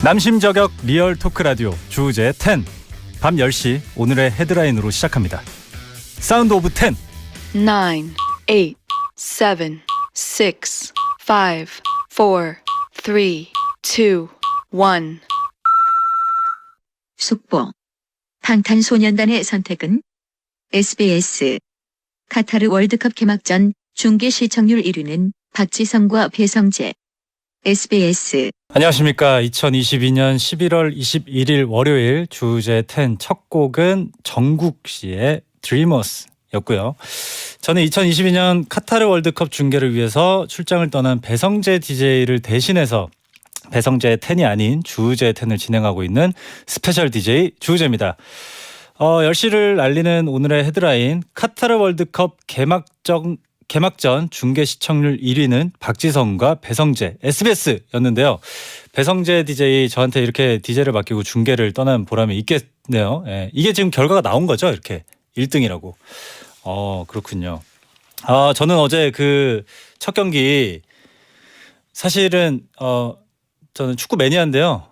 남심저격 리얼 토크 라디오 주제 10 밤 10시 오늘의 헤드라인으로 시작합니다. 사운드 오브 10 9, 8, 7, 6, 5, 4, 3, 2, 1. 속보. 방탄소년단의 선택은 SBS. 카타르 월드컵 개막전 중계 시청률 1위는 박지성과 배성재. SBS. 안녕하십니까. 2022년 11월 21일 월요일 주제 10 첫 곡은 정국 씨의 Dreamers였고요. 저는 2022년 카타르 월드컵 중계를 위해서 출장을 떠난 배성재 DJ를 대신해서 배성재 10이 아닌 주제 10을 진행하고 있는 스페셜 DJ 주제입니다. 10시를 알리는 오늘의 헤드라인 카타르 월드컵 개막전 중계 시청률 1위는 박지성과 배성재 SBS였는데요. 배성재 DJ 저한테 이렇게 DJ를 맡기고 중계를 떠난 보람이 있겠네요. 예, 이게 지금 결과가 나온 거죠? 이렇게 1등이라고. 그렇군요. 저는 어제 그 첫 경기 사실은 저는 축구 매니아인데요.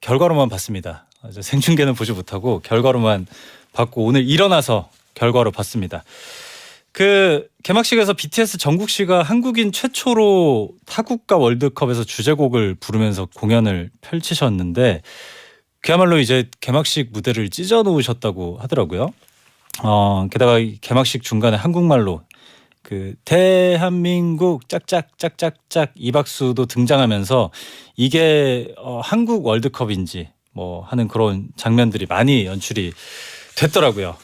결과로만 봤습니다. 생중계는 보지 못하고 결과로만 봤고 오늘 일어나서 결과로 봤습니다. 그 개막식에서 BTS 정국 씨가 한국인 최초로 타국가 월드컵에서 주제곡을 부르면서 공연을 펼치셨는데 그야말로 이제 개막식 무대를 찢어 놓으셨다고 하더라고요. 게다가 개막식 중간에 한국말로 그 대한민국 짝짝짝짝짝 이 박수도 등장하면서 이게 한국 월드컵인지 뭐 하는 그런 장면들이 많이 연출이 됐더라고요.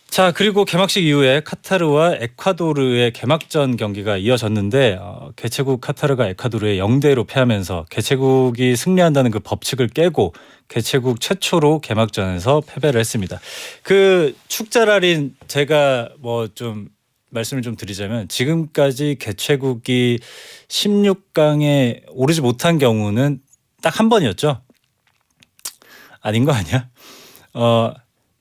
자, 그리고 개막식 이후에 카타르와 에콰도르의 개막전 경기가 이어졌는데 개최국 카타르가 에콰도르에 0대1로 패하면서 개최국이 승리한다는 그 법칙을 깨고 개최국 최초로 개막전에서 패배를 했습니다. 그 축자랄인 제가 뭐 좀 말씀을 좀 드리자면 지금까지 개최국이 16강에 오르지 못한 경우는 딱 한 번이었죠. 아닌 거 아니야?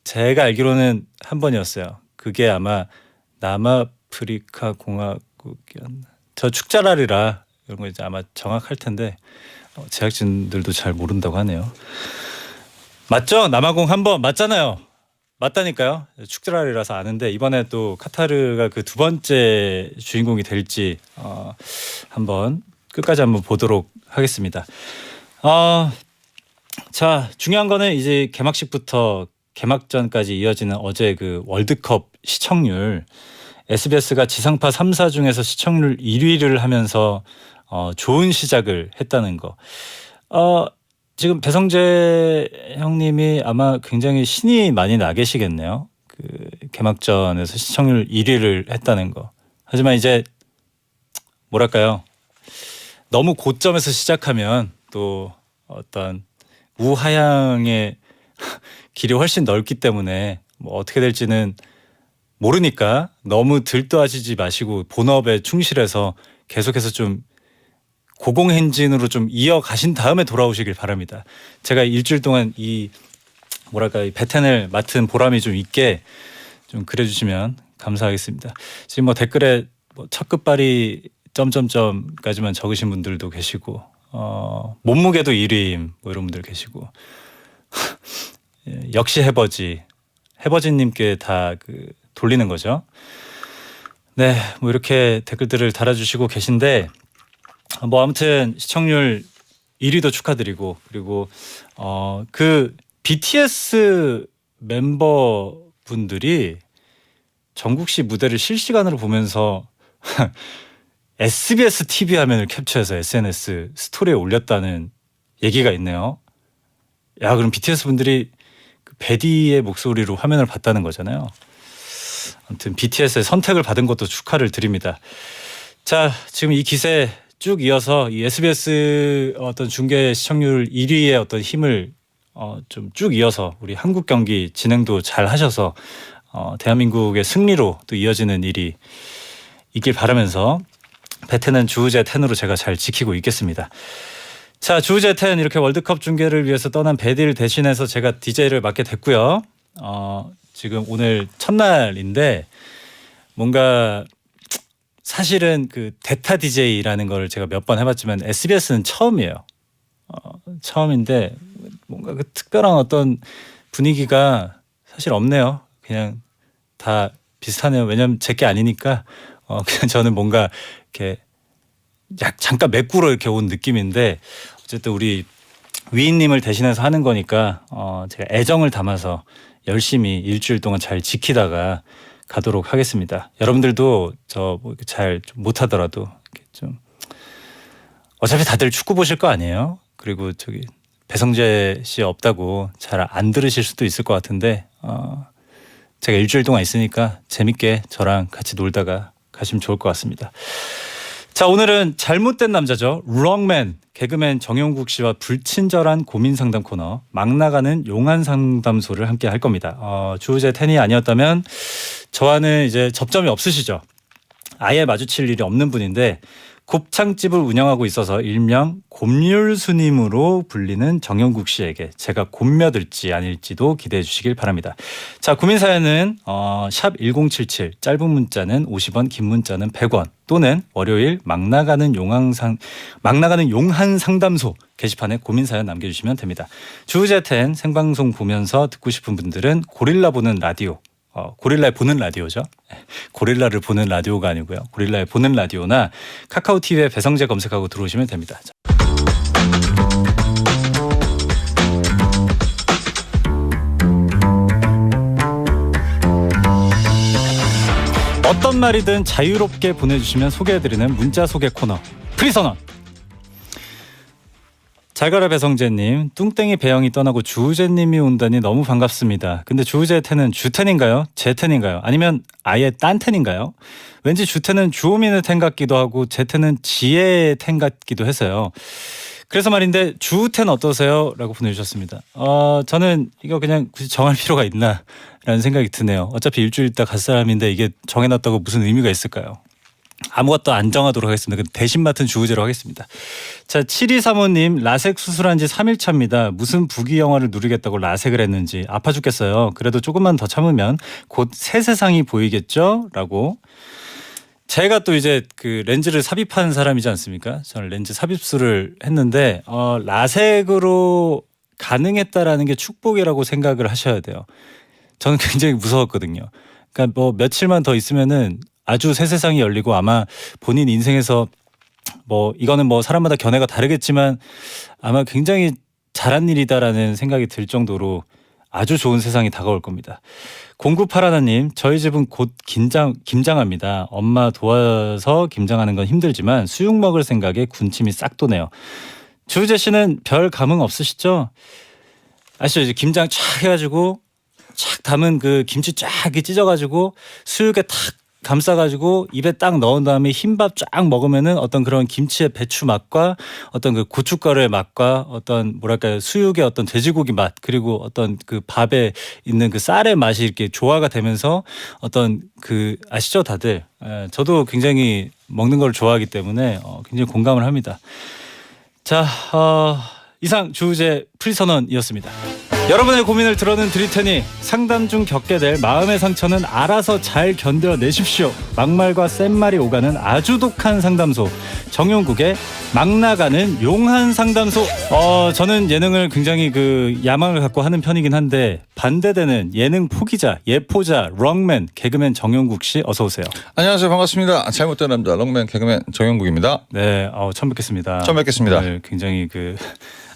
제가 알기로는 한 번이었어요. 그게 아마 남아프리카 공화국이었나. 저 축자랄이라 이런 거 이제 아마 정확할 텐데 제작진들도 잘 모른다고 하네요. 맞죠? 남아공 한 번 맞잖아요. 맞다니까요. 축자랄이라서 아는데 이번에 또 카타르가 그 두 번째 주인공이 될지 한번 끝까지 한번 보도록 하겠습니다. 자, 중요한 거는 이제 개막식부터 개막전까지 이어지는 어제 그 월드컵 시청률 SBS가 지상파 3사 중에서 시청률 1위를 하면서 좋은 시작을 했다는 거. 지금 배성재 형님이 아마 굉장히 신이 많이 나 계시겠네요. 그 개막전에서 시청률 1위를 했다는 거. 하지만 이제 뭐랄까요? 너무 고점에서 시작하면 또 어떤 우하향의 길이 훨씬 넓기 때문에 뭐 어떻게 될지는 모르니까 너무 들떠하시지 마시고 본업에 충실해서 계속해서 좀 고공행진으로 좀 이어가신 다음에 돌아오시길 바랍니다. 제가 일주일 동안 이 뭐랄까 이 배텐을 맡은 보람이 좀 있게 좀 그려주시면 감사하겠습니다. 지금 뭐 댓글에 뭐 첫 끝발이 점점점까지만 적으신 분들도 계시고 몸무게도 1위임 뭐 이런 분들 계시고 역시 해버지님께 다 그 돌리는 거죠. 네, 뭐 이렇게 댓글들을 달아주시고 계신데 뭐 아무튼 시청률 1위도 축하드리고 그리고 그 BTS 멤버분들이 정국 씨 무대를 실시간으로 보면서 SBS TV 화면을 캡처해서 SNS 스토리에 올렸다는 얘기가 있네요. 야, 그럼 BTS 분들이 그 베디의 목소리로 화면을 봤다는 거잖아요. 아무튼 BTS의 선택을 받은 것도 축하를 드립니다. 자, 지금 이 기세 쭉 이어서 이 SBS 어떤 중계 시청률 1위의 어떤 힘을 좀 쭉 이어서 우리 한국 경기 진행도 잘 하셔서 대한민국의 승리로 또 이어지는 일이 있길 바라면서 배태는 주제 10으로 제가 잘 지키고 있겠습니다. 자, 주제 10 이렇게 월드컵 중계를 위해서 떠난 배디를 대신해서 제가 DJ를 맡게 됐고요. 지금 오늘 첫날인데 뭔가 사실은 그 대타 DJ라는 걸 제가 몇 번 해봤지만 SBS는 처음이에요. 처음인데 뭔가 그 특별한 어떤 분위기가 사실 없네요. 그냥 다 비슷하네요. 왜냐하면 제게 아니니까 그냥 저는 뭔가 이렇게 잠깐 맥구러 이렇게 온 느낌인데 어쨌든 우리 위인님을 대신해서 하는 거니까 제가 애정을 담아서 열심히 일주일 동안 잘 지키다가 가도록 하겠습니다. 여러분들도 저 잘 못하더라도 이렇게 좀 어차피 다들 축구 보실 거 아니에요? 그리고 저기 배성재 씨 없다고 잘 안 들으실 수도 있을 것 같은데 제가 일주일 동안 있으니까 재밌게 저랑 같이 놀다가 가시면 좋을 것 같습니다. 자, 오늘은 잘못된 남자죠. 롱맨 개그맨 정용국 씨와 불친절한 고민 상담 코너 막 나가는 용한 상담소를 함께 할 겁니다. 주제 10이 아니었다면 저와는 이제 접점이 없으시죠. 아예 마주칠 일이 없는 분인데 곱창집을 운영하고 있어서 일명 곰률스님으로 불리는 정용국 씨에게 제가 곰며들지 아닐지도 기대해 주시길 바랍니다. 자, 고민 사연은 샵 1077 짧은 문자는 50원 긴 문자는 100원 또는 월요일 막 나가는 용한 상담소 게시판에 고민 사연 남겨주시면 됩니다. 주제 10 생방송 보면서 듣고 싶은 분들은 고릴라 보는 라디오 고릴라에 보는 라디오죠. 고릴라를 보는 라디오가 아니고요. 고릴라에 보는 라디오나 카카오 TV에 배성재 검색하고 들어오시면 됩니다. 어떤 말이든 자유롭게 보내주시면 소개해드리는 문자 소개 코너 프리선언. 잘 가라 배성재님, 뚱땡이 배영이 떠나고 주우재님이 온다니 너무 반갑습니다. 근데 주우재 텐은 주텐인가요? 제 텐인가요? 아니면 아예 딴 텐인가요? 왠지 주텐은 주호민의 텐 같기도 하고 제 텐은 지혜의 텐 같기도 해서요. 그래서 말인데 주텐 어떠세요? 라고 보내주셨습니다. 저는 이거 그냥 굳이 정할 필요가 있나 라는 생각이 드네요. 어차피 일주일 있다 갈 사람인데 이게 정해놨다고 무슨 의미가 있을까요? 아무것도 안 정하도록 하겠습니다. 대신 맡은 주우재로 하겠습니다. 자, 7235님 라섹 수술한 지 3일 차입니다. 무슨 부귀영화를 누리겠다고 라섹을 했는지 아파 죽겠어요. 그래도 조금만 더 참으면 곧 새 세상이 보이겠죠? 라고. 제가 또 이제 그 렌즈를 삽입한 사람이지 않습니까? 저는 렌즈 삽입술을 했는데 라섹으로 가능했다라는 게 축복이라고 생각을 하셔야 돼요. 저는 굉장히 무서웠거든요. 그러니까 뭐 며칠만 더 있으면은 아주 새 세상이 열리고 아마 본인 인생에서 뭐 이거는 뭐 사람마다 견해가 다르겠지만 아마 굉장히 잘한 일이다라는 생각이 들 정도로 아주 좋은 세상이 다가올 겁니다. 0981님, 저희 집은 곧 김장합니다. 엄마 도와서 김장하는 건 힘들지만 수육 먹을 생각에 군침이 싹 도네요. 주우재 씨는 별 감흥 없으시죠? 아시죠? 이제 김장 쫙 해가지고 쫙 담은 그 김치 쫙 찢어가지고 수육에 탁 감싸가지고 입에 딱 넣은 다음에 흰밥 쫙 먹으면은 어떤 그런 김치의 배추 맛과 어떤 그 고춧가루의 맛과 어떤 뭐랄까요 수육의 어떤 돼지고기 맛 그리고 어떤 그 밥에 있는 그 쌀의 맛이 이렇게 조화가 되면서 어떤 그 아시죠 다들 저도 굉장히 먹는 걸 좋아하기 때문에 굉장히 공감을 합니다. 자 이상 주우재 프리선언이었습니다. 여러분의 고민을 들어는 드릴 테니 상담 중 겪게 될 마음의 상처는 알아서 잘 견뎌내십시오. 막말과 센말이 오가는 아주 독한 상담소 정용국의 막 나가는 용한 상담소. 저는 예능을 굉장히 그 야망을 갖고 하는 편이긴 한데 반대되는 예능 포기자 예포자 롱맨 개그맨 정용국 씨 어서 오세요. 안녕하세요. 반갑습니다. 잘못된 남자 롱맨 개그맨 정용국입니다. 네, 처음 뵙겠습니다. 처음 뵙겠습니다. 네, 굉장히 그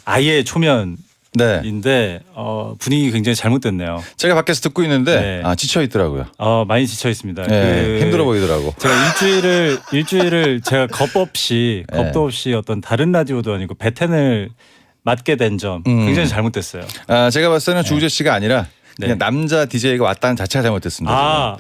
아예 초면 네. 인데 분위기 굉장히 잘못됐네요. 제가 밖에서 듣고 있는데 네. 지쳐 있더라고요. 많이 지쳐 있습니다. 네, 힘들어 보이더라고. 제가 일주일을 제가 겁도 없이 어떤 다른 라디오도 아니고 배텐을 맡게 된 점 굉장히 잘못됐어요. 제가 봤을 때는 주우재 씨가 아니라 그냥 네. 남자 DJ가 왔다는 자체가 잘못됐습니다.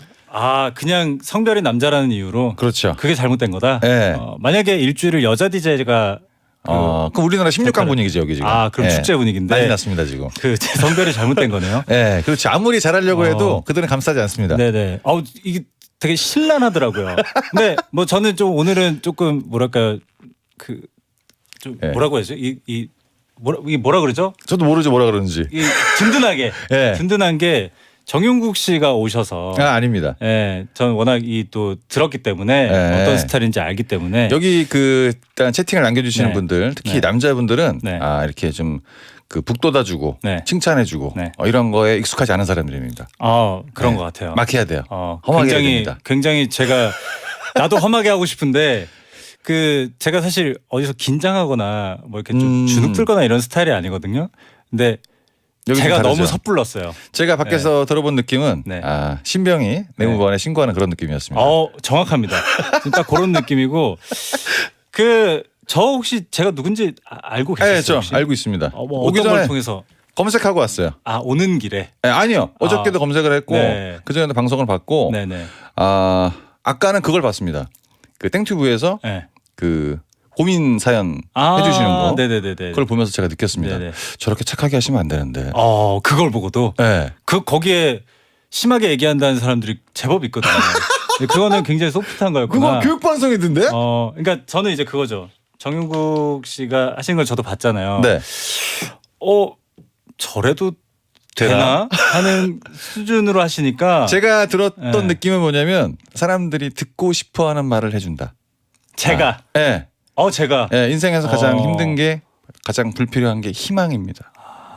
그냥 성별이 남자라는 이유로 그렇죠. 그게 잘못된 거다. 네. 만약에 일주일을 여자 DJ가 그럼 우리나라 16강 분위기죠 여기 지금. 그럼 축제 분위기인데 난리 났습니다 지금. 그 제 성별이 잘못된 거네요. 네, 그렇지. 아무리 잘하려고 해도 그들은 감싸지 않습니다. 네네. 이게 되게 신란하더라고요. 근데 뭐 저는 좀 오늘은 조금 뭐랄까요 좀 뭐라고 해야죠? 이게 뭐라 그러죠? 저도 모르죠 뭐라 그러는지. 든든하게 네. 든든한 게 정용국 씨가 오셔서 아닙니다. 예, 저는 워낙 이 또 들었기 때문에 네. 어떤 스타일인지 알기 때문에 여기 그 일단 채팅을 남겨주시는 네. 분들 특히 네. 남자분들은 네. 이렇게 좀 그 북돋아주고 네. 칭찬해주고 네. 이런 거에 익숙하지 않은 사람들입니다. 그런 네. 것 같아요. 막 해야 돼요. 험하게 해야 됩니다. 굉장히 제가 나도 험하게 하고 싶은데 그 제가 사실 어디서 긴장하거나 뭐 이렇게 좀 주눅 들거나 이런 스타일이 아니거든요. 근데 여기 제가 좀 다르죠. 너무 섣불렀어요. 제가 밖에서 들어본 느낌은 네. 신병이 내무반에 신고하는 그런 느낌이었습니다. 정확합니다. 지금 딱 그런 느낌이고 저 혹시 제가 누군지 알고 계셨어요? 네, 저 혹시? 알고 있습니다. 뭐 오기 어떤 걸 전에 통해서 검색하고 왔어요. 오는 길에 네, 아니요. 어저께도 검색을 했고 네. 그전에도 방송을 봤고 네네. 아까는 그걸 봤습니다. 그 땡튜브에서 네. 그 고민 사연 해주시는 거 네네네네. 그걸 보면서 제가 느꼈습니다. 네네. 저렇게 착하게 하시면 안 되는데. 그걸 보고도 네. 거기에 심하게 얘기한다는 사람들이 제법 있거든요. 근데 그거는 굉장히 소프트한 거였구나. 그거 교육방송이던데? 그러니까 저는 이제 그거죠. 정용국 씨가 하신 걸 저도 봤잖아요. 네. 저래도 되나 하는 수준으로 하시니까 제가 들었던 네. 느낌은 뭐냐면 사람들이 듣고 싶어하는 말을 해준다. 제가 네. 제가 인생에서 가장 힘든 게 가장 불필요한 게 희망입니다.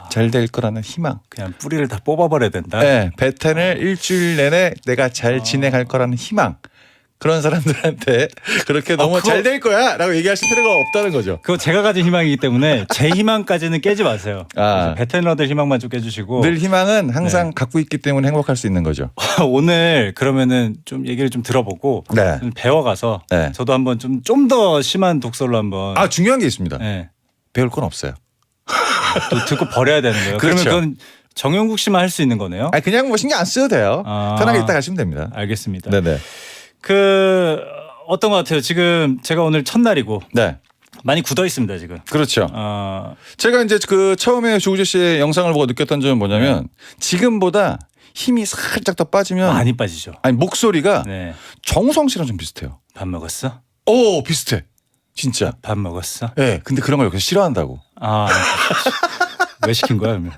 잘 될 거라는 희망. 그냥 뿌리를 다 뽑아버려야 된다. 네, 베텐을 일주일 내내 내가 잘 진행할 거라는 희망. 그런 사람들한테 그렇게 너무 잘 될 거야 라고 얘기하실 필요가 없다는 거죠. 그거 제가 가진 희망이기 때문에 제 희망까지는 깨지 마세요. 아. 베테너들 희망만 좀 깨주시고. 늘 희망은 항상 갖고 있기 때문에 행복할 수 있는 거죠. 오늘 그러면은 좀 얘기를 좀 들어보고 네. 좀 배워가서 네. 저도 한번 좀 더 심한 독설로 한번 중요한 게 있습니다. 네. 배울 건 없어요. 또 듣고 버려야 되는 거예요. 그렇죠. 그러면 그건 정용국 씨만 할 수 있는 거네요. 그냥 뭐 신경 안 써도 돼요. 편하게 있다 가시면 됩니다. 알겠습니다. 네네. 어떤 것 같아요. 지금 제가 오늘 첫날이고 네. 많이 굳어 있습니다 지금. 그렇죠. 제가 이제 그 처음에 조우재 씨의 영상을 보고 느꼈던 점은 뭐냐면 지금보다 힘이 살짝 더 빠지면 많이 빠지죠. 목소리가 네. 정우성 씨랑 좀 비슷해요. 밥 먹었어? 오 비슷해. 진짜. 밥 먹었어? 네. 근데 그런 걸 여기서 싫어한다고. 왜 시킨 거야 그러면?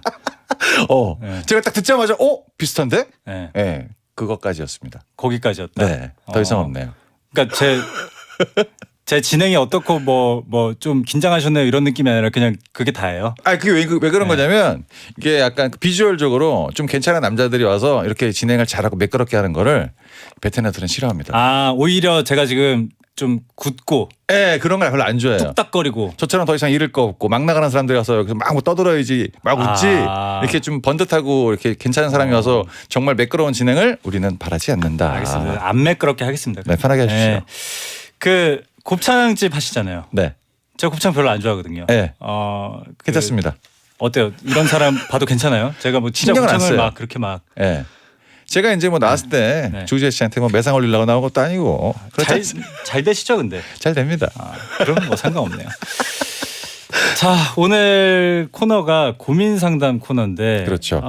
네. 제가 딱 듣자마자 비슷한데? 네. 네. 그것까지였습니다. 거기까지였다. 네. 더 이상 없네요. 그러니까 제 진행이 어떻고 뭐 좀 긴장하셨네요 이런 느낌이 아니라 그냥 그게 다예요. 그게 왜 그런 거냐면 이게 약간 비주얼적으로 좀 괜찮은 남자들이 와서 이렇게 진행을 잘하고 매끄럽게 하는 거를 베테랑들은 싫어합니다. 오히려 제가 지금 좀 굳고 그런 걸 별로 안 좋아해요. 뚝딱거리고 저처럼 더 이상 잃을 거 없고 막 나가는 사람들이 와서 여기서 막 떠들어야지 막 웃지 이렇게 좀 번듯하고 이렇게 괜찮은 사람이 와서 정말 매끄러운 진행을 우리는 바라지 않는다. 알겠습니다. 안 매끄럽게 하겠습니다. 네, 편하게 해주시죠. 그 곱창집 하시잖아요. 네. 제가 곱창 별로 안 좋아하거든요. 네. 괜찮습니다. 어때요? 이런 사람 봐도 괜찮아요? 제가 뭐 진짜 신경을 안 곱창을 써요. 막 그렇게 막 네. 제가 이제 뭐 나왔을 때 네. 조우재 씨한테 뭐 매상 올리려고 나온 것도 아니고 잘 되시죠, 근데? 잘 됩니다. 그럼 뭐 상관없네요. 자, 오늘 코너가 고민 상담 코너인데 그렇죠.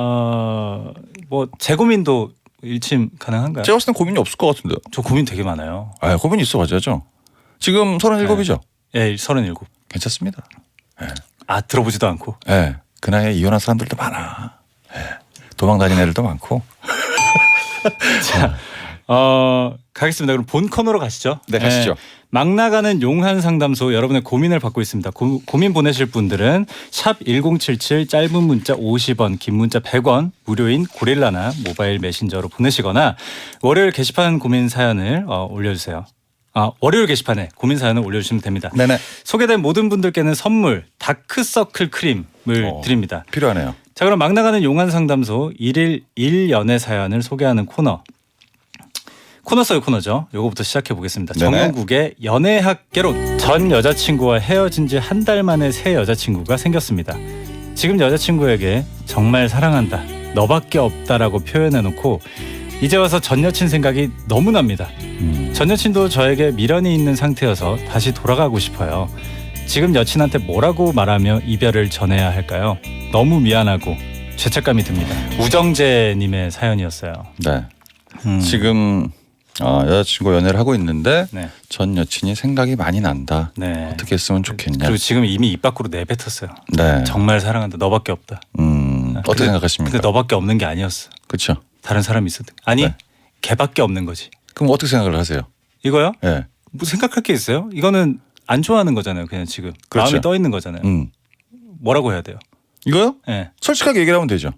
뭐 제 고민도 일침 가능한가요? 제가 봤을 땐 고민이 없을 것 같은데. 저 고민 되게 많아요. 고민이 있어 가져야죠. 지금 37이죠. 예, 37. 괜찮습니다. 들어보지도 않고. 그 나이에 이혼한 사람들도 많아. 도망 다니는 애들도 많고. 자, 가겠습니다. 그럼 본 코너로 가시죠. 네, 가시죠. 막 나가는 용한 상담소 여러분의 고민을 받고 있습니다. 고민 보내실 분들은 샵 1077 짧은 문자 50원, 긴 문자 100원, 무료인 고릴라나 모바일 메신저로 보내시거나 월요일 게시판 고민 사연을 올려주세요. 월요일 게시판에 고민 사연을 올려주시면 됩니다. 네네. 소개된 모든 분들께는 선물 다크서클 크림을 드립니다. 필요하네요. 자, 그럼 막 나가는 용한 상담소 1일 1연애 사연을 소개하는 코너 속의 코너죠. 요거부터 시작해 보겠습니다. 네네. 정용국의 연애학 개론. 전 여자친구와 헤어진 지 한 달 만에 새 여자친구가 생겼습니다. 지금 여자친구에게 정말 사랑한다, 너밖에 없다라고 표현해놓고 이제 와서 전 여친 생각이 너무 납니다. 전 여친도 저에게 미련이 있는 상태여서 다시 돌아가고 싶어요. 지금 여친한테 뭐라고 말하며 이별을 전해야 할까요? 너무 미안하고 죄책감이 듭니다. 우정재님의 사연이었어요. 네. 지금 여자친구 연애를 하고 있는데 네. 전 여친이 생각이 많이 난다. 네. 어떻게 했으면 좋겠냐. 그리고 지금 이미 입 밖으로 내뱉었어요. 네. 정말 사랑한다. 너밖에 없다. 어떻게 생각하십니까? 근데 너밖에 없는 게 아니었어. 그렇죠. 다른 사람이 있었든 아니 네. 걔밖에 없는 거지. 그럼 어떻게 생각을 하세요? 이거요? 예. 뭐 생각할 게 있어요? 이거는 안 좋아하는 거잖아요. 그냥 지금 그렇죠. 마음이 떠 있는 거잖아요. 뭐라고 해야 돼요? 이거요? 예. 솔직하게 얘기를 하면 되죠.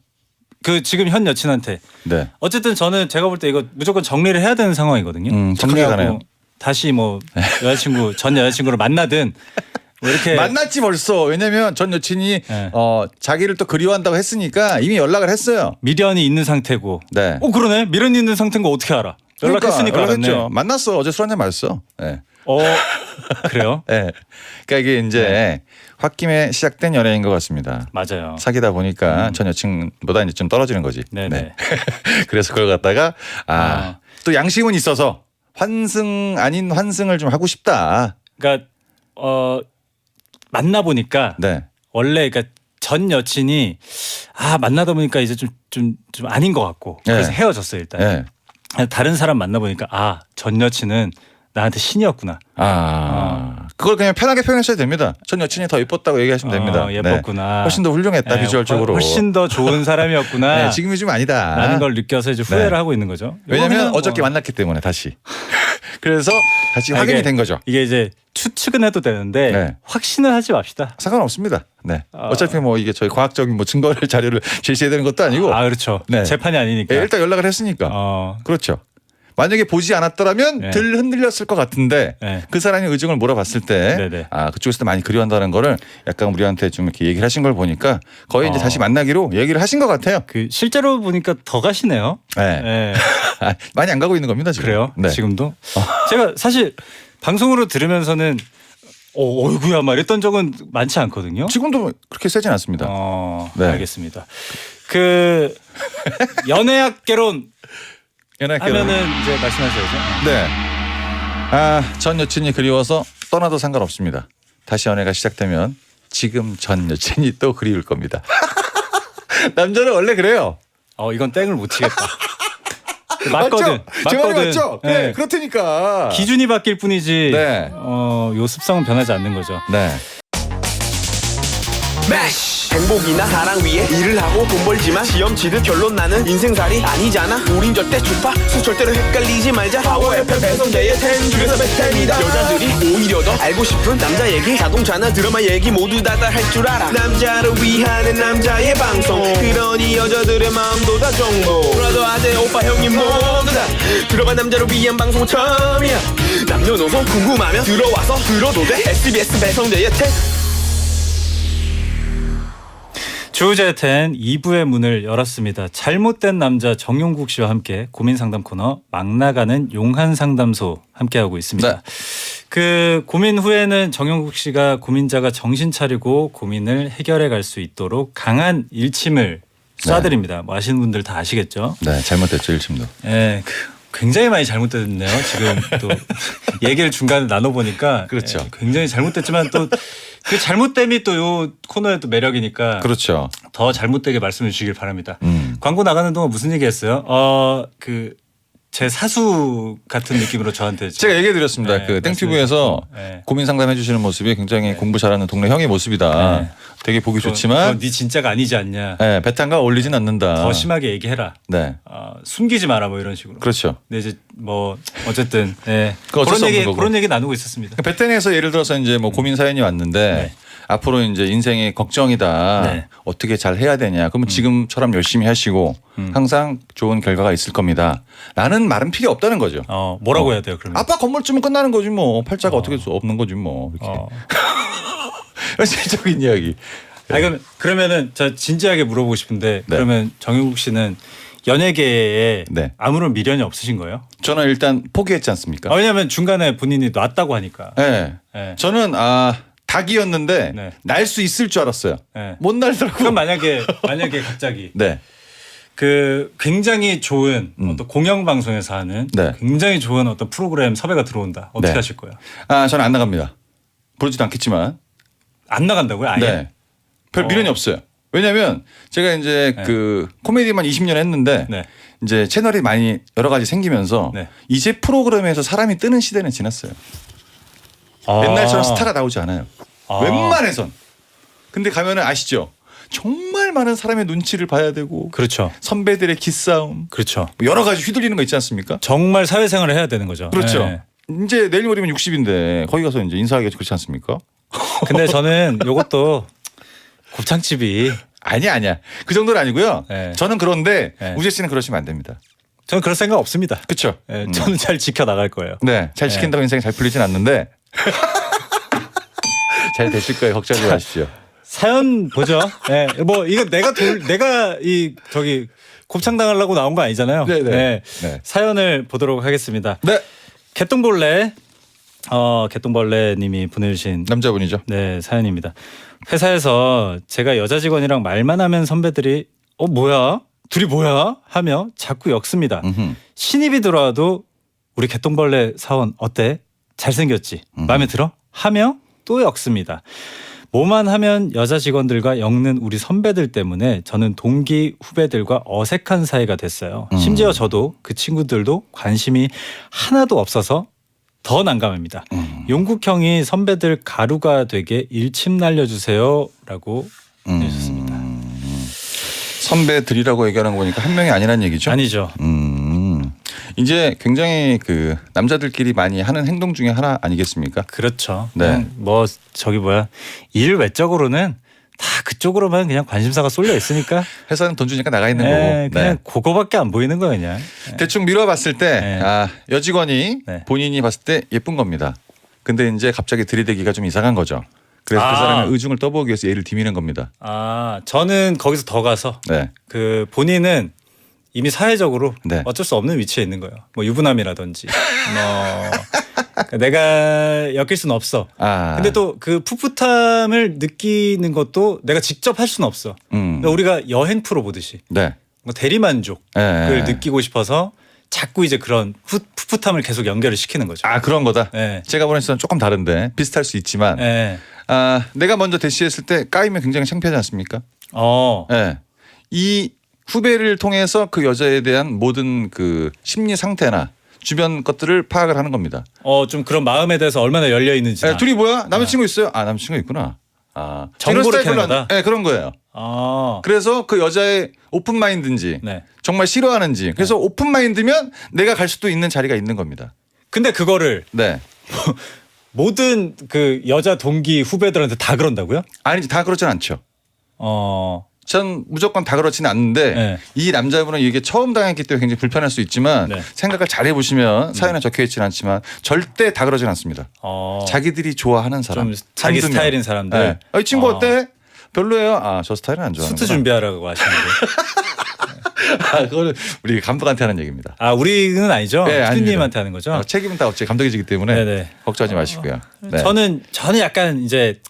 그 지금 현 여친한테 네. 어쨌든 저는 제가 볼 때 이거 무조건 정리를 해야 되는 상황이거든요. 착하게 가네요. 정리하고 다시 뭐 여자친구 전 여자친구를 만나든 뭐 이렇게 만났지 벌써. 왜냐면 전 여친이 네. 자기를 또 그리워한다고 했으니까 이미 연락을 했어요. 미련이 있는 상태고. 네. 그러네. 미련이 있는 상태인 거 어떻게 알아? 연락했으니까 연락했죠. 알았네. 만났어. 어제 술 한잔 마셨어. 네. 그래요? 네. 그러니까 이게 이제 네. 홧김에 시작된 연애인 것 같습니다. 맞아요. 사귀다 보니까 전 여친보다 이제 좀 떨어지는 거지. 네네. 네. 그래서 그걸 갖다가 아. 또 양심은 있어서 환승 아닌 환승을 좀 하고 싶다. 그러니까 만나 보니까 네. 원래 그러니까 전 여친이 만나다 보니까 이제 좀 아닌 것 같고 그래서 네. 헤어졌어요 일단. 네. 다른 사람 만나 보니까 전 여친은 나한테 신이었구나. 그걸 그냥 편하게 표현하셔도 됩니다. 전 여친이 더 예뻤다고 얘기하시면 됩니다. 예뻤구나. 네. 훨씬 더 훌륭했다 네, 비주얼적으로. 훨씬 더 좋은 사람이었구나. 네, 지금이 좀 아니다. 라는 걸 느껴서 이제 후회를 네. 하고 있는 거죠. 왜냐하면 이거는 어저께 뭐 만났기 때문에 다시. 그래서 다시 확인이 된 거죠. 이게 이제 추측은 해도 되는데 네. 확신을 하지 맙시다. 상관없습니다. 네. 어차피 뭐 이게 저희 과학적인 뭐 증거를 자료를 제시해야 되는 것도 아니고. 그렇죠. 네. 재판이 아니니까. 예, 일단 연락을 했으니까. 그렇죠. 만약에 보지 않았더라면 네. 덜 흔들렸을 것 같은데 네. 그 사람이 의중을 물어봤을 때 네네. 그쪽에서도 많이 그리워한다는 거를 약간 우리한테 좀 이렇게 얘기를 하신 걸 보니까 거의 이제 어. 다시 만나기로 얘기를 하신 것 같아요. 실제로 보니까 더 가시네요. 네. 네. 많이 안 가고 있는 겁니다 지금. 그래요? 네. 지금도? 제가 사실 방송으로 들으면서는 어이구야 막 이랬던 적은 많지 않거든요. 지금도 그렇게 세진 않습니다. 네. 알겠습니다. 그 연애학 개론 하면은 이제 말씀하셔야죠. 네. 전 여친이 그리워서 떠나도 상관없습니다. 다시 연애가 시작되면 지금 전 여친이 또 그리울 겁니다. 남자는 원래 그래요. 이건 땡을 못 치겠다. 맞거든. 제 말이 맞죠? 네. 네. 그렇다니까. 기준이 바뀔 뿐이지. 네. 요 습성은 변하지 않는 거죠. 네. 행복이나 사랑 위해 일을 하고 돈 벌지만 시험 치듯 결론 나는 인생살이 아니잖아. 우린 절대 주파수 절대로 헷갈리지 말자. 파워 FM 배성재의 10 중에서 베스트입니다. 여자들이 오히려 더 알고 싶은 남자 얘기, 자동차나 드라마 얘기 모두 다 할 줄 알아. 남자를 위하는 남자의 방송, 그러니 여자들의 마음도 다 정보. 브라더 아재 오빠 형님 모두 다 들어봐. 남자를 위한 방송 처음이야. 남녀노소 궁금하면 들어와서 들어도 돼. SBS 배성재의 10. 주제텐 2부의 문을 열었습니다. 잘못된 남자 정용국 씨와 함께 고민 상담 코너 막 나가는 용한 상담소 함께하고 있습니다. 네. 그 고민 후에는 정용국 씨가 고민자가 정신 차리고 고민을 해결해 갈 수 있도록 강한 일침을 쏴드립니다. 뭐 아시는 분들 다 아시겠죠? 네, 잘못됐죠 일침도. 네, 굉장히 많이 잘못됐네요. 지금 또 얘기를 중간에 나눠보니까 그렇죠. 굉장히 잘못됐지만 또 그 잘못됨이 또 요 코너의 또 매력이니까 그렇죠. 더 잘못되게 말씀해 주시길 바랍니다. 음. 광고 나가는 동안 무슨 얘기했어요? 제 사수 같은 느낌으로 저한테 제가 얘기해 드렸습니다. 네, 그 땡튜브에서 네. 고민 상담해 주시는 모습이 굉장히 공부 잘하는 동네 형의 모습이다. 네. 되게 보기 그건 좋지만 네 진짜가 아니지 않냐. 네, 배탄과 어울리진 않는다. 더 심하게 얘기해라. 네. 숨기지 마라 뭐 이런 식으로. 그렇죠. 근데 이제 뭐 어쨌든 그거 어쩔 수 없는 거고. 그런 얘기 나누고 있었습니다. 배탄에서 예를 들어서 이제 뭐 고민 사연이 왔는데 네. 앞으로 이제 인생이 걱정이다. 네. 어떻게 잘 해야 되냐. 그러면 지금처럼 열심히 하시고 항상 좋은 결과가 있을 겁니다. 라는 말은 필요 없다는 거죠. 뭐라고 해야 돼요 그러면? 아빠 건물주면 끝나는 거지 뭐. 팔자가 어떻게 수 없는 거지 뭐. 이렇게. 현실적인 이야기. 그러면은 저 진지하게 물어보고 싶은데 네. 그러면 정용국 씨는 연예계에 네. 아무런 미련이 없으신 거예요? 저는 일단 포기했지 않습니까? 왜냐하면 중간에 본인이 놨다고 하니까. 네. 네. 저는 닭이었는데 네. 날 수 있을 줄 알았어요. 네. 못 날더라고. 그럼 만약에 갑자기 네. 그 굉장히 좋은 어떤 공영방송에서 하는 네. 굉장히 좋은 어떤 프로그램 섭외가 들어온다. 어떻게 네. 하실 거예요? 저는 안 나갑니다. 부르지도 않겠지만. 안 나간다고요? 아예? 네. 별 미련이 없어요. 왜냐하면 제가 이제 네. 그 코미디만 20년 했는데 네. 이제 채널이 많이 여러 가지 생기면서 네. 이제 프로그램에서 사람이 뜨는 시대는 지났어요. 옛날처럼 스타가 나오지 않아요. 웬만해선. 근데 가면은 아시죠? 정말 많은 사람의 눈치를 봐야 되고 그렇죠. 선배들의 기싸움 그렇죠. 뭐 여러 가지 휘둘리는 거 있지 않습니까? 정말 사회생활을 해야 되는 거죠. 그렇죠. 네. 이제 내일 모레면 60인데 거기 가서 이제 인사하기가 그렇지 않습니까? 근데 저는 요것도 곱창집이 아니야. 그 정도는 아니고요. 네. 저는 그런데 네. 우재 씨는 그러시면 안 됩니다. 저는 그럴 생각 없습니다. 그렇죠? 네, 저는 잘 지켜 나갈 거예요. 네, 잘 지킨다고 인생이 잘 풀리진 않는데 잘 되실 거예요. 걱정하지 마십시오. 사연 보죠. 네, 뭐 이거 내가 이 저기 곱창 당하려고 나온 거 아니잖아요. 네네. 네. 네. 사연을 보도록 하겠습니다. 네, 개똥벌레님이 보내주신 남자분이죠. 네 사연입니다. 회사에서 제가 여자 직원이랑 말만 하면 선배들이 뭐야? 둘이 뭐야? 하며 자꾸 엮습니다. 음흠. 신입이 들어와도 우리 개똥벌레 사원 어때? 잘생겼지? 마음에 들어? 하며 또 엮습니다. 뭐만 하면 여자 직원들과 엮는 우리 선배들 때문에 저는 동기 후배들과 어색한 사이가 됐어요. 심지어 저도 그 친구들도 관심이 하나도 없어서 더 난감합니다. 용국 형이 선배들 가루가 되게 일침 날려주세요라고 해주셨습니다. 선배들이라고 얘기하는 거 보니까 한 명이 아니란 얘기죠. 아니죠. 이제 굉장히 그 남자들끼리 많이 하는 행동 중에 하나 아니겠습니까? 그렇죠. 네. 그냥 뭐 저기 뭐야 일 외적으로는 다 그쪽으로만 그냥 관심사가 쏠려 있으니까 회사는 돈 주니까 나가 있는 네, 거고. 그냥 그거밖에 안 보이는 거예요 그냥. 대충 미뤄봤을 때 네. 여직원이 네. 본인이 봤을 때 예쁜 겁니다. 근데 이제 갑자기 들이대기가 좀 이상한 거죠. 그래서 그 아. 사람의 의중을 떠보기 위해서 얘를 디미는 겁니다. 저는 거기서 더 가서 네. 그 본인은 이미 사회적으로 네. 어쩔 수 없는 위치에 있는 거예요. 뭐 유부남이라든지 그러니까 내가 엮일 수는 없어. 근데 또 그 풋풋함을 느끼는 것도 내가 직접 할 수는 없어. 그러니까 우리가 여행 프로 보듯이 네. 뭐 대리만족을 네. 느끼고 싶어서 자꾸 이제 그런 풋풋함을 계속 연결을 시키는 거죠. 그런 거다. 네. 제가 보는 시선 조금 다른데 비슷할 수 있지만 네. 내가 먼저 대시했을 때 까이면 굉장히 창피하지 않습니까? 네. 이 후배를 통해서 그 여자에 대한 모든 그 심리 상태나 주변 것들을 파악을 하는 겁니다. 좀 그런 마음에 대해서 얼마나 열려 있는지. 네, 둘이 뭐야? 남자친구 있어요? 남자친구가 있구나. 정보를 이런 스타일 별로 안- 캐는 거다? 네, 그런 거예요. 그래서 그 여자의 오픈 마인드인지 네. 정말 싫어하는지 그래서 오픈 마인드면 내가 갈 수도 있는 자리가 있는 겁니다. 근데 그거를 네. 모든 그 여자 동기 후배들한테 다 그런다고요? 아니지 다 그렇진 않죠. 전 무조건 다 그렇지는 않는데 네. 이 남자분은 이게 처음 당했기 때문에 굉장히 불편할 수 있지만 네. 생각을 잘 해보시면 사연에 적혀 있지는 않지만 절대 다 그러진 않습니다. 자기들이 좋아하는 사람. 좀 자기 한두 명. 스타일인 사람들. 네. 이 친구 어때? 별로예요. 저 스타일은 안 좋아하는 수트 준비하라고 하시는데. 그거는 우리 감독한테 하는 얘기입니다. 우리는 아니죠. 네, 피디님한테 하는 거죠. 책임은 다 어째 감독이지기 때문에 네네. 걱정하지 마시고요. 네. 저는 약간 이제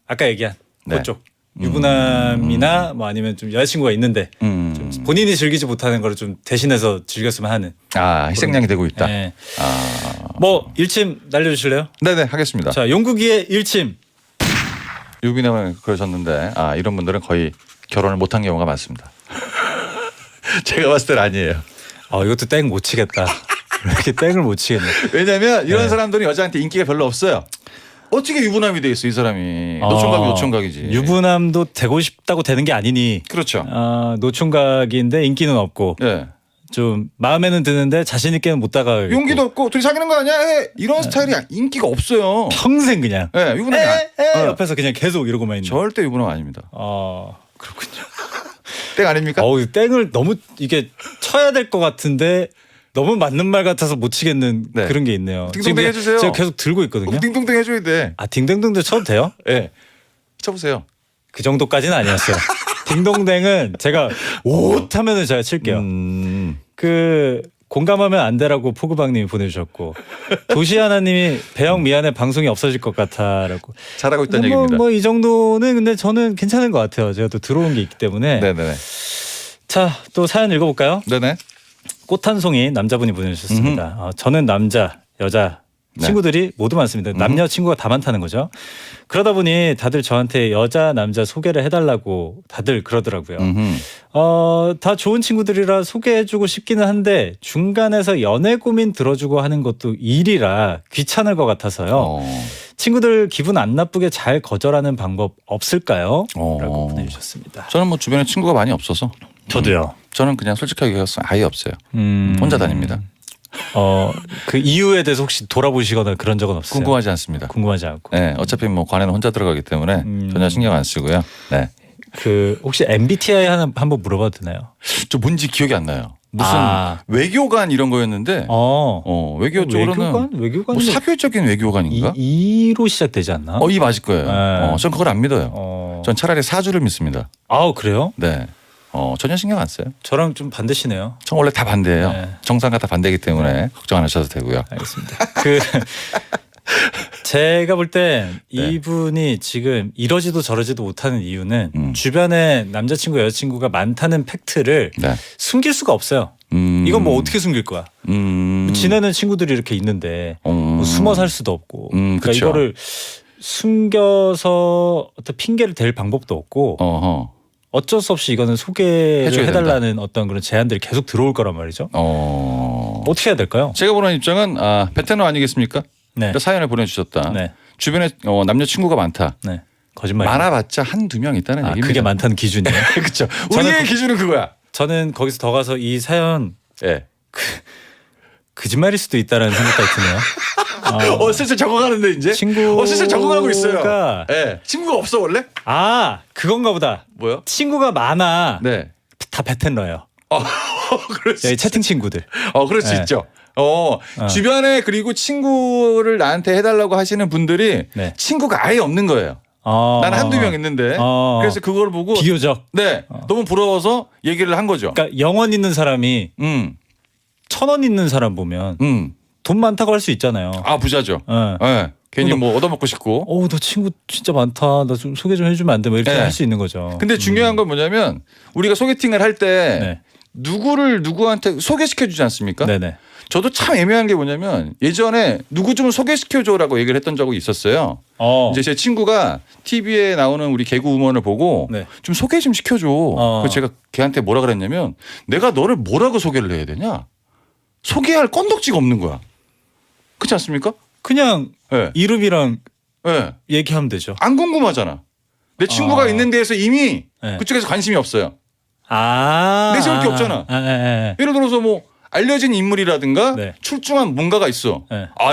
아까 얘기한 네. 그쪽 유부남이나 뭐 아니면 좀 여자친구가 있는데 좀 본인이 즐기지 못하는 걸 좀 대신해서 즐겼으면 하는. 희생양이 되고 있다. 네. 뭐 일침 날려주실래요? 네네 하겠습니다. 자, 용국이의 일침. 유부남을 그러셨는데 이런 분들은 거의 결혼을 못한 경우가 많습니다. 제가 봤을 땐 아니에요. 이것도 땡 못 치겠다. 이렇게 땡을 못 치겠네. 왜냐하면 이런 네. 사람들은 여자한테 인기가 별로 없어요. 어떻게 유부남이 돼 있어 이 사람이. 노총각이지. 유부남도 되고 싶다고 되는 게 아니니. 그렇죠. 노총각인데 인기는 없고. 네. 좀 마음에는 드는데 자신 있게는 못 다가가고. 용기도 없고 둘이 사귀는 거 아니야? 이런 스타일이 인기가 없어요. 평생 그냥. 네, 유부남이 옆에서 그냥 계속 이러고만 있는. 절대 유부남 아닙니다. 그렇군요. 땡 아닙니까? 땡을 너무 이게 쳐야 될 것 같은데 너무 맞는 말 같아서 못 치겠는 네. 그런 게 있네요. 딩동댕 지금 해주세요. 제가 계속 들고 있거든요. 딩동댕 해줘야 돼. 딩동댕도 쳐도 돼요? 네. 쳐보세요. 그 정도까지는 아니었어요. 딩동댕은 제가 옷 하면은 제가 칠게요. 그 공감하면 안 되라고 포그방님이 보내주셨고 도시하나님이 배영 미안해 방송이 없어질 것 같아라고. 잘하고 있다는 얘기입니다. 뭐 이 정도는 근데 저는 괜찮은 것 같아요. 제가 또 들어온 게 있기 때문에. 네네네. 자, 또 사연 읽어볼까요? 네네. 꽃 한 송이 남자분이 보내주셨습니다. 저는 남자, 여자 네. 친구들이 모두 많습니다. 남녀 친구가 다 많다는 거죠. 그러다 보니 다들 저한테 여자, 남자 소개를 해달라고 다들 그러더라고요. 다 좋은 친구들이라 소개해주고 싶기는 한데 중간에서 연애 고민 들어주고 하는 것도 일이라 귀찮을 것 같아서요. 친구들 기분 안 나쁘게 잘 거절하는 방법 없을까요? 라고 보내주셨습니다. 저는 뭐 주변에 친구가 많이 없어서 저도요. 저는 그냥 솔직하게 얘기해서 아예 없어요. 혼자 다닙니다. 그 이유에 대해서 혹시 돌아보시거나 그런 적은 없어요? 궁금하지 않습니다. 궁금하지 않고. 네, 어차피 뭐 관에는 혼자 들어가기 때문에 전혀 신경 안 쓰고요. 네. 그 혹시 MBTI 한번 물어봐도 되나요? 저 뭔지 기억이 안 나요. 무슨 외교관 이런 거였는데 외교 쪽으로는 외교관 뭐 사교적인 외교관인가? 이로 시작되지 않나? 이 맞을 거예요. 네. 전 그걸 안 믿어요. 전 차라리 사주를 믿습니다. 그래요? 네. 전혀 신경 안 써요. 저랑 좀 반대시네요. 전 원래 다 반대예요. 네. 정상과 다 반대이기 때문에 걱정 안 하셔도 되고요. 알겠습니다. 제가 볼 땐 이분이 지금 이러지도 저러지도 못하는 이유는 주변에 남자친구 여자친구가 많다는 팩트를 숨길 수가 없어요. 이건 뭐 어떻게 숨길 거야? 지내는 친구들이 이렇게 있는데 뭐 숨어 살 수도 없고 그러니까 그쵸. 이거를 숨겨서 어떤 핑계를 댈 방법도 없고 어쩔 수 없이 이거는 소개를 해달라는 어떤 그런 제안들이 계속 들어올 거란 말이죠. 어떻게 해야 될까요? 제가 보는 입장은 베테너 아니겠습니까? 네. 사연을 보내주셨다. 네. 주변에 남녀친구가 많다. 네. 거짓말. 많아봤자 한두 명 있다는 얘기입니다. 그게 많다는 기준이에요. 그렇죠. 우리의 기준은 그거야. 저는 거기서 더 가서 이 사연 거짓말일 수도 있다라는 생각까지 드네요. 슬슬 적어가는데 이제 슬슬 적어가고 있어요. 친구가 없어 원래? 그건가 보다. 뭐요? 친구가 많아. 네. 다 베텐러예요. 그럴 수 채팅 친구들. 그럴 수 있죠. 주변에 그리고 친구를 나한테 해달라고 하시는 분들이 친구가 아예 없는 거예요. 나는 한두 명 있는데 그래서 그걸 보고 비교적 너무 부러워서 얘기를 한 거죠. 그러니까 영원 있는 사람이 1,000원 있는 사람 보면 돈 많다고 할 수 있잖아요. 부자죠. 괜히 뭐 얻어먹고 싶고. 너 친구 진짜 많다. 나 좀 소개 좀 해주면 안 돼? 뭐 이렇게 할 수 있는 거죠. 근데 중요한 건 뭐냐면 우리가 소개팅을 할 때 누구를 누구한테 소개시켜주지 않습니까? 네네. 저도 참 애매한 게 뭐냐면 예전에 누구 좀 소개시켜줘라고 얘기를 했던 적이 있었어요. 이제 제 친구가 TV에 나오는 우리 개그우먼을 보고 좀 소개 좀 시켜줘. 그래서 제가 걔한테 뭐라 그랬냐면 내가 너를 뭐라고 소개를 해야 되냐? 소개할 건덕지가 없는 거야. 그렇지 않습니까? 그냥 이름이랑 얘기하면 되죠. 안 궁금하잖아. 내 친구가 있는 데에서 이미 그쪽에서 관심이 없어요. 내세울 게 없잖아. 예를 들어서 뭐 알려진 인물이라든가 출중한 뭔가가 있어.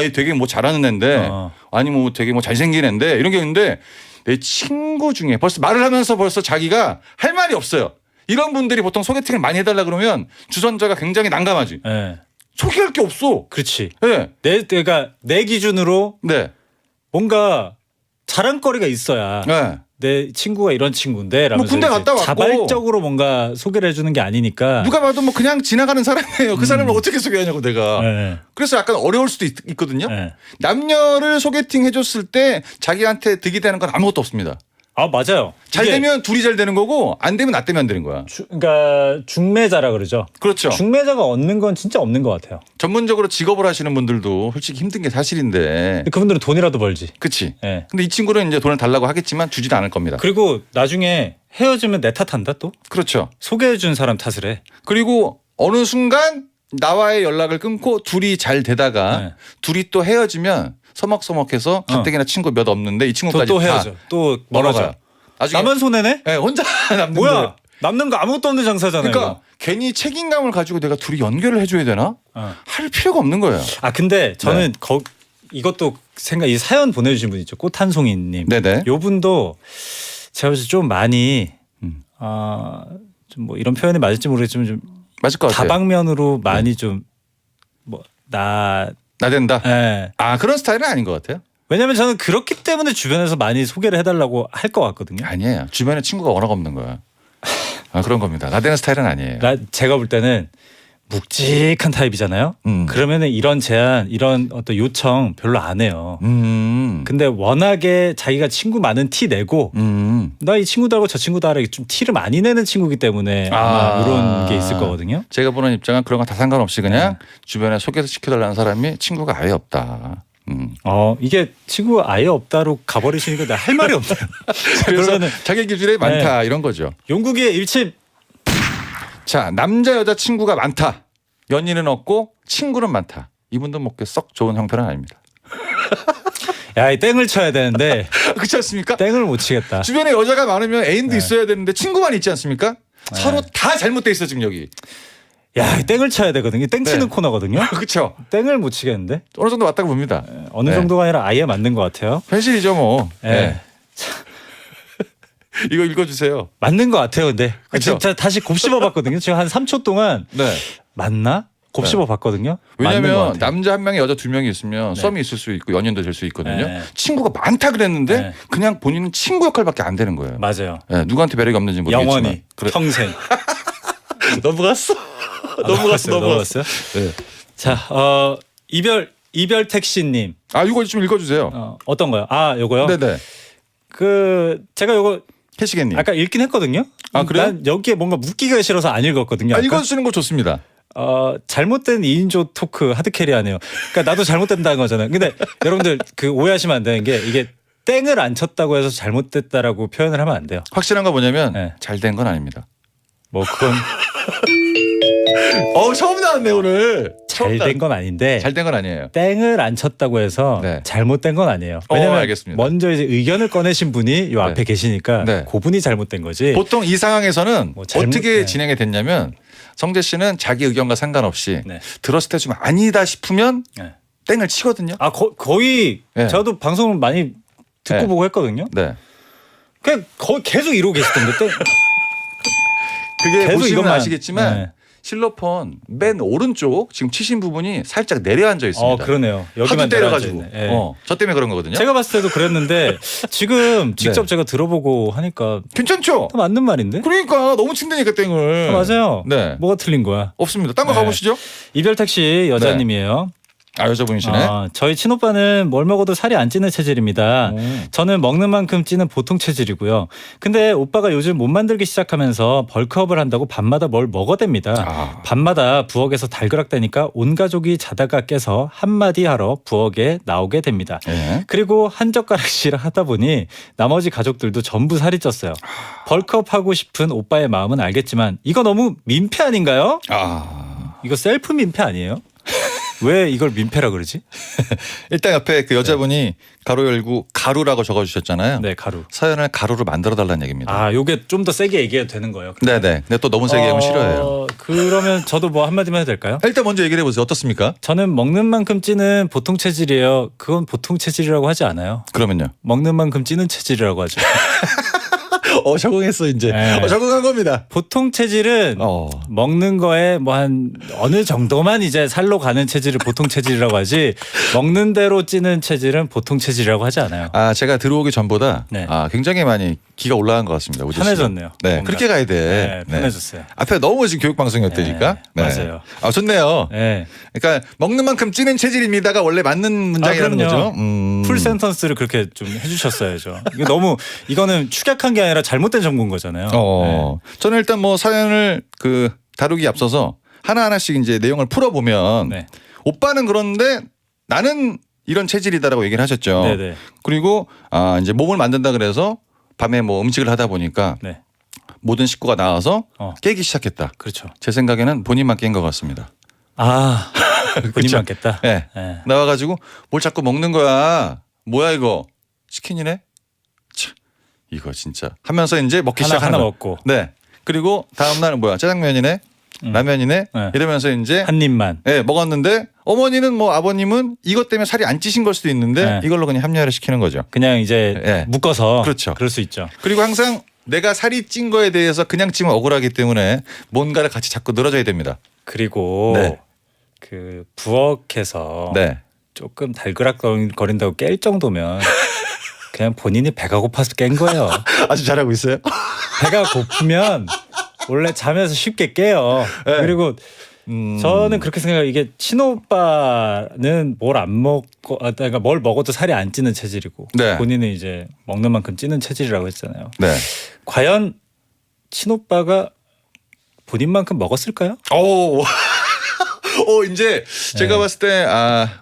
얘 되게 뭐 잘하는 애인데 아니 뭐 되게 뭐 잘생긴 애인데 이런 게 있는데 내 친구 중에 벌써 말을 하면서 벌써 자기가 할 말이 없어요. 이런 분들이 보통 소개팅을 많이 해달라 그러면 주선자가 굉장히 난감하지. 소개할 게 없어. 그렇지. 내가 내 기준으로 뭔가 자랑거리가 있어야 내 친구가 이런 친구인데 라면서 군대 갔다 왔고 자발적으로 뭔가 소개를 해주는 게 아니니까 누가 봐도 뭐 그냥 지나가는 사람이에요. 그 사람을 어떻게 소개하냐고 내가. 그래서 약간 어려울 수도 있거든요. 남녀를 소개팅 해줬을 때 자기한테 득이 되는 건 아무것도 없습니다. 맞아요. 잘 되면 둘이 잘 되는 거고 안 되면 나 때문에 안 되는 거야. 그러니까 중매자라 그러죠. 그렇죠. 중매자가 얻는 건 진짜 없는 것 같아요. 전문적으로 직업을 하시는 분들도 솔직히 힘든 게 사실인데. 그분들은 돈이라도 벌지. 그렇지. 근데 이 친구는 이제 돈을 달라고 하겠지만 주지도 않을 겁니다. 그리고 나중에 헤어지면 내 탓한다 또. 그렇죠. 소개해준 사람 탓을 해. 그리고 어느 순간 나와의 연락을 끊고 둘이 잘 되다가 둘이 또 헤어지면 서먹서먹해서 가뜩이나 친구 몇 없는데 이 친구까지 또 헤어져. 또 멀어져요. 나만 손해네? 혼자 남는 뭐야? 거예요. 남는 거 아무것도 없는 장사잖아요. 그러니까 괜히 책임감을 가지고 내가 둘이 연결을 해줘야 되나? 할 필요가 없는 거예요. 근데 저는 이것도 이 사연 보내주신 분 있죠. 꽃한송이님. 네네. 요 분도 제가 봤을 때 좀 많이 좀 뭐 이런 표현이 맞을지 모르겠지만 좀 맞을 것 같아요. 다방면으로 많이 좀 뭐 나댄다. 네. 그런 스타일은 아닌 것 같아요. 왜냐면 저는 그렇기 때문에 주변에서 많이 소개를 해달라고 할 것 같거든요. 아니에요. 주변에 친구가 워낙 없는 거야. 그런 겁니다. 나대는 스타일은 아니에요. 제가 볼 때는 묵직한 타입이잖아요. 그러면은 이런 제안, 이런 어떤 요청 별로 안 해요. 근데 워낙에 자기가 친구 많은 티 내고 나 이 친구들하고 저 친구들하고 좀 티를 많이 내는 친구이기 때문에 아마 이런 게 있을 거거든요. 제가 보는 입장은 그런 거 다 상관없이 그냥 주변에 소개시켜달라는 사람이 친구가 아예 없다. 이게 친구 아예 없다로 가버리시니까 내가 할 말이 없네요. 그래서 자기 기준에 많다 이런 거죠. 용국이의 일침. 자, 남자 여자 친구가 많다. 연인은 없고 친구는 많다. 이분도 뭐 썩 좋은 형편은 아닙니다. 야, 이 땡을 쳐야 되는데 그렇지 않습니까? 땡을 못 치겠다. 주변에 여자가 많으면 애인도 네. 있어야 되는데 친구만 있지 않습니까? 네. 서로 다 잘못돼 있어 지금 여기. 야, 이 땡을 쳐야 되거든요. 땡 치는 네. 코너거든요. 그렇죠. 땡을 못 치겠는데 어느 정도 맞다고 봅니다. 어느 네. 정도가 아니라 아예 맞는 것 같아요. 현실이죠 뭐. 네. 네. 이거 읽어주세요. 맞는 것 같아요. 근데 그쵸? 진짜 다시 곱씹어봤거든요. 지금 한 3초 동안 네. 맞나? 곱씹어봤거든요. 맞는 것 왜냐하면 같아요. 남자 한 명에 여자 두 명이 있으면 네. 썸이 있을 수 있고 연인도 될 수 있거든요. 네. 친구가 많다 그랬는데 네. 그냥 본인은 친구 역할밖에 안 되는 거예요. 맞아요. 네, 누구한테 매력이 없는지 모르겠지만. 영원히 그래. 평생. 넘어갔어. 넘어갔어요. 네. 자, 이별 택시님 아 이거 좀 읽어주세요. 어떤 거요? 아, 요거요. 네네. 그 제가 요거 캐시겠님. 아까 읽긴 했거든요. 아, 그래요? 난 여기에 뭔가 묻기가 싫어서 안 읽었거든요. 아, 아까. 읽어주시는 거 좋습니다. 잘못된 2인조 토크 하드캐리하네요. 그러니까 나도 잘못된다는 거잖아요. 근데 여러분들 그 오해하시면 안 되는 게 이게 땡을 안 쳤다고 해서 잘못됐다라고 표현을 하면 안 돼요. 확실한 거 뭐냐면 네. 잘 된 건 아닙니다. 뭐 그건 처음 나왔네 오늘. 잘 된 건 아닌데 잘 된 건 아니에요. 땡을 안 쳤다고 해서 네. 잘못된 건 아니에요. 왜냐면 알겠습니다. 먼저 이제 의견을 꺼내신 분이 요 앞에 계시니까 네. 그분이 잘못된 거지. 보통 이 상황에서는 뭐 잘못- 어떻게 네. 진행이 됐냐면 성재 씨는 자기 의견과 상관없이 네. 들었을 때 좀 아니다 싶으면 네. 땡을 치거든요. 아 거의 네. 저도 방송을 많이 듣고 네. 보고 했거든요. 네. 그냥 거의 계속 이러고 계시던데 땡. 그게 계속 보시면 이것만- 아시겠지만 네. 실로폰 맨 오른쪽 지금 치신 부분이 살짝 내려앉아 있습니다. 그러네요. 하도 여기만 때려가지고. 내려앉아 있네. 예. 저 때문에 그런 거거든요. 제가 봤을 때도 그랬는데 지금 직접 네. 제가 들어보고 하니까 괜찮죠? 다 맞는 말인데? 그러니까 너무 친다니까 땡을. 맞아요. 네. 뭐가 틀린 거야? 없습니다. 딴 거 네. 가보시죠. 이별 택시 여자님이에요. 아 여자분이시네. 저희 친오빠는 뭘 먹어도 살이 안 찌는 체질입니다. 오. 저는 먹는 만큼 찌는 보통 체질이고요. 근데 오빠가 요즘 몸 만들기 시작하면서 벌크업을 한다고 밤마다 뭘 먹어댑니다. 아. 밤마다 부엌에서 달그락대니까 온 가족이 자다가 깨서 한마디 하러 부엌에 나오게 됩니다. 예. 그리고 한 젓가락씩 하다 보니 나머지 가족들도 전부 살이 쪘어요. 벌크업 하고 싶은 오빠의 마음은 알겠지만 이거 너무 민폐 아닌가요? 이거 셀프 민폐 아니에요? 왜 이걸 민폐라 그러지? 일단 옆에 그 여자분이 가로 열고 가루라고 적어주셨잖아요. 네, 가루. 사연을 가루로 만들어달라는 얘기입니다. 아, 요게 좀 더 세게 얘기해도 되는 거예요? 네네. 근데 또 너무 세게 하면 싫어해요. 그러면 저도 뭐 한마디만 해도 될까요? 일단 먼저 얘기를 해보세요. 어떻습니까? 저는 먹는 만큼 찌는 보통 체질이에요. 그건 보통 체질이라고 하지 않아요. 그러면요. 먹는 만큼 찌는 체질이라고 하죠. 적응했어 이제. 네. 적응한 겁니다. 보통 체질은 먹는 거에 뭐 한 어느 정도만 이제 살로 가는 체질을 보통 체질이라고 하지 먹는 대로 찌는 체질은 보통 체질이라고 하지 않아요. 제가 들어오기 전보다 네. 굉장히 많이 기가 올라간 것 같습니다. 우지 씨. 편해졌네요. 네, 뭔가. 그렇게 가야 돼. 네, 편해졌어요. 앞에 너무 지금 교육 방송이었다니까. 네, 맞아요. 좋네요. 네. 그러니까 먹는 만큼 찌는 체질입니다가 원래 맞는 문장이라는 그럼요. 거죠. 풀 센턴스를 그렇게 좀 해주셨어야죠. 이거는 축약한 게 아니라 잘못된 정보인 거잖아요. 네. 저는 일단 뭐 사연을 다루기 앞서서 하나하나씩 이제 내용을 풀어보면 네. 오빠는 그런데 나는 이런 체질이다라고 얘기를 하셨죠. 네네. 그리고 이제 몸을 만든다 그래서 밤에 뭐 음식을 하다 보니까 네. 모든 식구가 나와서 깨기 시작했다. 그렇죠. 제 생각에는 본인만 깬 것 같습니다. 본인만 깼다. 네. 네. 나와가지고 뭘 자꾸 먹는 거야. 뭐야 이거 치킨이네. 참 이거 진짜 하면서 이제 먹기 시작하는 하나 거야. 먹고. 네. 그리고 다음 날은 뭐야 짜장면이네. 라면이네. 네. 이러면서 이제 한 입만. 네, 먹었는데 어머니는 뭐 아버님은 이것 때문에 살이 안 찌신 걸 수도 있는데 네. 이걸로 그냥 합리화를 시키는 거죠. 그냥 이제 네. 묶어서. 그렇죠. 그럴 수 있죠. 그리고 항상 내가 살이 찐 거에 대해서 그냥 찌면 억울하기 때문에 뭔가를 같이 자꾸 늘어져야 됩니다. 그리고 네. 그 부엌에서 네. 조금 달그락거린다고 깰 정도면 그냥 본인이 배가 고파서 깬 거예요. 아주 잘하고 있어요. 배가 고프면 원래 잠에서 쉽게 깨요. 네. 그리고 저는 그렇게 생각해요. 이게 친오빠는 뭘 안 먹고, 그러니까 뭘 먹어도 살이 안 찌는 체질이고 네. 본인은 이제 먹는 만큼 찌는 체질이라고 했잖아요. 네. 과연 친오빠가 본인만큼 먹었을까요? 이제 제가 봤을 때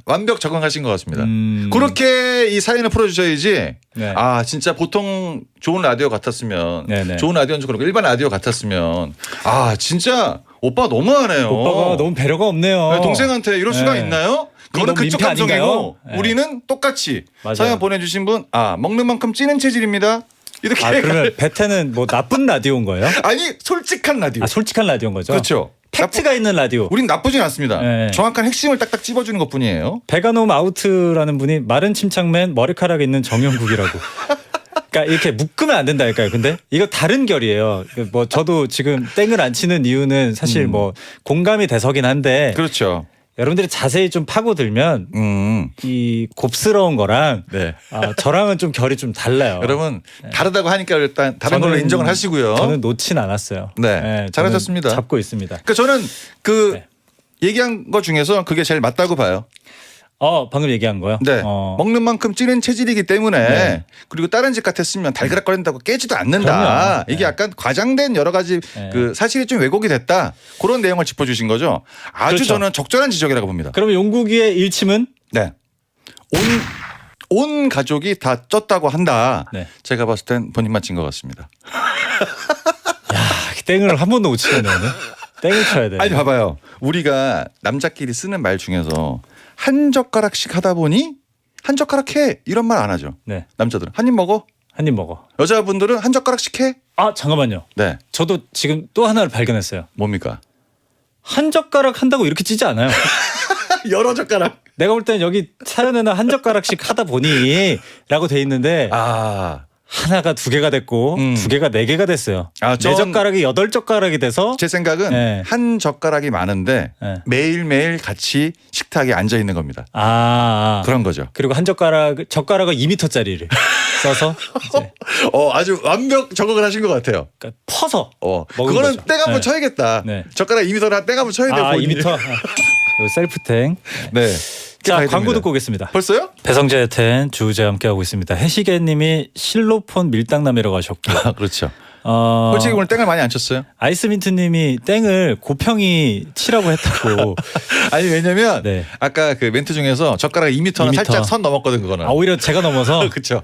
완벽 적응하신 것 같습니다. 그렇게 이 사연을 풀어주셔야지. 네. 진짜 보통 좋은 라디오 같았으면 네네. 좋은 라디오는 좀 그렇고 일반 라디오 같았으면 진짜 오빠 너무하네요. 오빠가 너무 배려가 없네요. 네, 동생한테 이럴 수가 네. 있나요? 그거는 그쪽 민폐 아닌가요? 감성이고 네. 우리는 똑같이 맞아요. 사연 보내주신 분 먹는 만큼 찌는 체질입니다. 이렇게 그러면 베테는 뭐 나쁜 라디오인 거예요? 아니 솔직한 라디오. 솔직한 라디오인 거죠? 그렇죠. 팩트가 있는 라디오. 우린 나쁘진 않습니다. 네. 정확한 핵심을 딱딱 찝어주는 것뿐이에요. 베가놈 아우트라는 분이 마른 침착맨 머리카락 있는 정영국이라고. 그러니까 이렇게 묶으면 안 된다니까요. 근데 이거 다른 결이에요. 뭐 저도 지금 땡을 안 치는 이유는 사실 뭐 공감이 돼서긴 한데 그렇죠. 여러분들이 자세히 좀 파고들면 이 곱스러운 거랑 네. 저랑은 좀 결이 좀 달라요. 여러분 다르다고 하니까 일단 다른 걸로 저는- 인정을 하시고요. 저는 놓진 않았어요. 네, 저는 잘하셨습니다. 잡고 있습니다. 그러니까 저는 그 네. 얘기한 거 중에서 그게 제일 맞다고 봐요. 방금 얘기한 거요? 네. 먹는 만큼 찌는 체질이기 때문에 네. 그리고 다른 집 같았으면 달그락거린다고 깨지도 않는다. 그럼요. 이게 네. 약간 과장된 여러 가지 네. 그 사실이 좀 왜곡이 됐다. 그런 내용을 짚어주신 거죠. 아주 그렇죠. 저는 적절한 지적이라고 봅니다. 그러면 용국이의 일침은 네. 온 가족이 다 쪘다고 한다. 네. 제가 봤을 땐 본인만 찐 것 같습니다. 땡을 한 번도 못 치겠네 오늘. 땡을 쳐야 돼. 아니 봐봐요. 우리가 남자끼리 쓰는 말 중에서 한 젓가락씩 하다 보니 한 젓가락 해 이런 말 안 하죠. 네. 남자들은 한 입 먹어. 한 입 먹어. 여자분들은 한 젓가락씩 해. 잠깐만요. 네. 저도 지금 또 하나를 발견했어요. 뭡니까? 한 젓가락 한다고 이렇게 찌지 않아요. 여러 젓가락. 내가 볼 땐 여기 사연에는 한 젓가락씩 하다 보니 라고 돼 있는데 하나가 2개가 됐고 2개가 4개가 됐어요. 네 젓가락이 8젓가락이 돼서 제 생각은 네. 한 젓가락이 많은데 네. 매일매일 같이 식탁에 앉아 있는 겁니다. 그런 그런 거죠. 그리고 젓가락을 2m짜리를 써서 이제 아주 완벽 적응을 하신 것 같아요. 그러니까 퍼서 먹은 그거는 거죠. 땡 한번 네. 쳐야겠다. 네. 젓가락 2m나 땡 한번 쳐야 돼요. 본인이. 2m. 셀프탱. 네. 자, 가야 광고 됩니다. 듣고 오겠습니다. 벌써요? 배성재의 텐 주우재 함께하고 있습니다. 해시계님이 실로폰 밀당남이라고 하셨고 그렇죠. 어, 솔직히 오늘 땡을 많이 안 쳤어요. 아이스민트님이 땡을 고평이 치라고 했다고. 아니 왜냐면 네. 아까 그 멘트 중에서 젓가락 2m는 2m. 살짝 선 넘었거든 그거는. 오히려 제가 넘어서 그렇죠.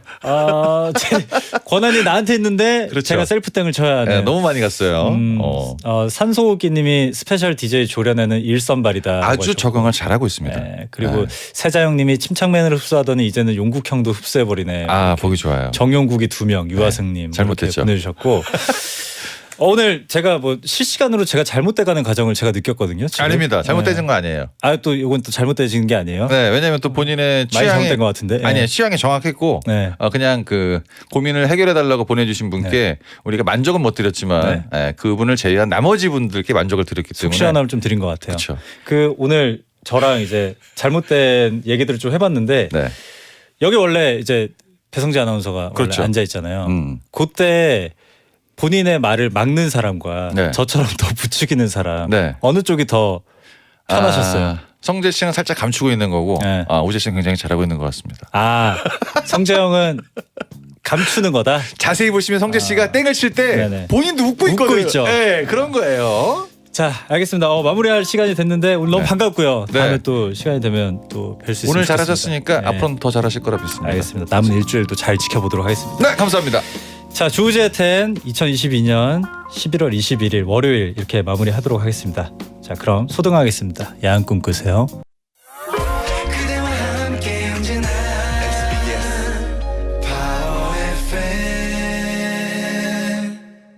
권한이 나한테 있는데 그렇죠. 제가 셀프 땡을 쳐야 하네. 네, 너무 많이 갔어요. 산소호기님이 스페셜 DJ 조련에는 일선발이다. 아주 적응을 잘하고 있습니다. 네, 그리고 네. 세자영님이 침착맨을 흡수하더니 이제는 용국형도 흡수해버리네. 보기 좋아요. 정용국이 2명, 유하승님 잘못했죠. 보내주셨고 오늘 제가 뭐 실시간으로 제가 잘못돼가는 과정을 제가 느꼈거든요. 지금. 아닙니다. 잘못된 거 아니에요. 또 이건 또 잘못되는 게 아니에요. 네, 왜냐하면 또 본인의 많이 취향이 잘못된 것 같은데. 아니에요. 취향이 정확했고 네. 그냥 그 고민을 해결해 달라고 보내주신 분께 우리가 만족은 못 드렸지만 그분을 제외한 나머지 분들께 만족을 드렸기 속 때문에 시원함을 좀 드린 것 같아요. 그렇죠. 그 오늘 저랑 이제 잘못된 얘기들을 좀 해봤는데 네. 여기 원래 이제 배성재 아나운서가 그렇죠. 원래 앉아 있잖아요. 음. 그때 본인의 말을 막는 사람과 네. 저처럼 더 부추기는 사람 네. 어느 쪽이 더 편하셨어요? 성재 씨는 살짝 감추고 있는 거고 네. 오재 씨는 굉장히 잘하고 있는 것 같습니다. 성재형은 감추는 거다. 자세히 보시면 성재 씨가 땡을 칠 때 네네. 본인도 웃고 웃고 있거든요. 있죠. 네, 그런 거예요. 자, 알겠습니다. 마무리할 시간이 됐는데 오늘 너무 네. 반갑고요. 네. 다음에 또 시간이 되면 또 뵐 수 있으면 오늘 좋겠습니다. 잘하셨으니까 네. 앞으로는 더 잘하실 거라 믿습니다. 알겠습니다. 남은 일주일도 잘 지켜보도록 하겠습니다. 네, 감사합니다. 자, 주우재 텐 2022년 11월 21일 월요일 이렇게 마무리하도록 하겠습니다. 자, 그럼 소등하겠습니다. 야한 꿈 꾸세요.